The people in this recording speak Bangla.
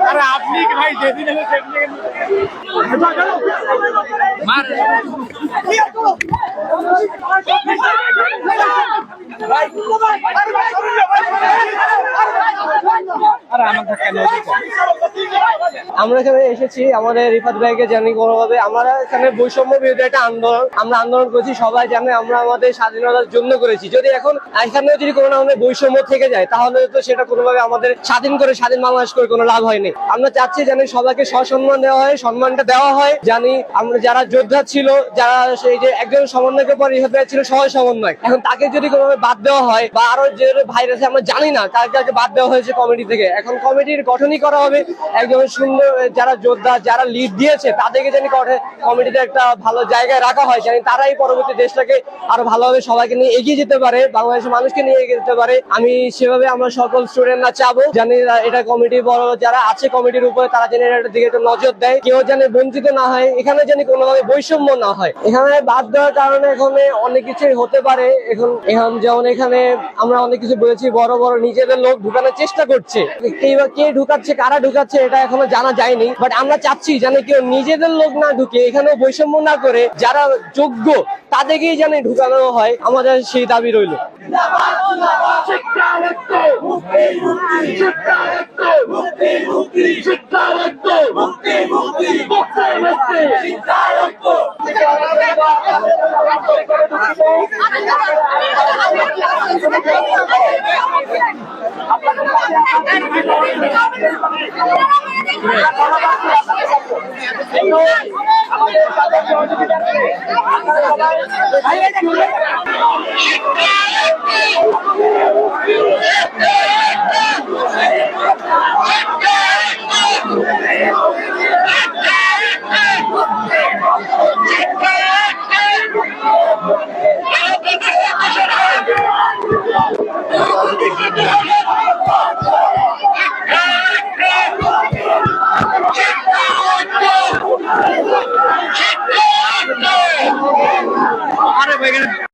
আরে আপনি ভাই যেদিন আমরা এখানে এসেছি আমাদের রিফাত ভাইকে জানি কোনোভাবে আমরা এখানে বৈষম্য বিরোধী একটা আন্দোলন আমরা আন্দোলন করেছি সবাই জানে আমরা আমাদের স্বাধীনতার জন্য করেছি যদি এখন এখানে যদি কোনো আমাদের বৈষম্য থেকে যায় তাহলে তো সেটা কোনোভাবে আমাদের স্বাধীন বাংলাদেশ করে কোনো লাভ হয়নি আমরা চাচ্ছি জানি সবাইকে সসম্মান দেওয়া হয় সম্মানটা দেওয়া হয় জানি আমরা যারা যোদ্ধা ছিল যারা সেই যে একজন সমন্বয়কের পর রিফাত ভাই ছিল সবাই সমন্বয় এখন তাকে যদি কোনোভাবে বাদ দেওয়া হয় বা আরো যে ভাইরা আছে আমরা জানি না কাকে বাদ দেওয়া হয়েছে কমিটি থেকে এখন কমিটির গঠনই করা হবে একজন সুন্দর যারা যোদ্ধা যারা লিড দিয়েছে তাদেরকে জানি কমিটিতে একটা ভালো জায়গায় রাখা হয় জানি তারাই পরবর্তী দেশটাকে আরো ভালোভাবে সবাইকে নিয়ে এগিয়ে যেতে পারে বাংলাদেশের মানুষকে নিয়ে এগিয়ে যেতে পারে আমি সেভাবে আমরা সকল স্টুডেন্টরা চাবো জানি এটা কমিটি বড় যারা আছে কমিটির উপরে তারা যেন এটার দিকে একটু নজর দেয় কেউ যেন বঞ্চিত না হয় এখানে যেন কোনোভাবে বৈষম্য না হয় এখানে বাদ দেওয়ার কারণে এখানে অনেক কিছুই হতে পারে এখন যেমন এখানে আমরা অনেক কিছু বলেছি বড় বড় নিজেদের লোক ঢুকানোর চেষ্টা করছে কে ঢুকাচ্ছে কারা ঢুকাচ্ছে এটা এখনো জানা যায়নি বাট আমরা চাচ্ছি যেন কেউ নিজেদের লোক না ঢুকে এখানে বৈষম্য না করে যারা যোগ্য তাদেরকেই যেন ঢুকানো হয় আমাদের সেই দাবি রইল আরে ভাই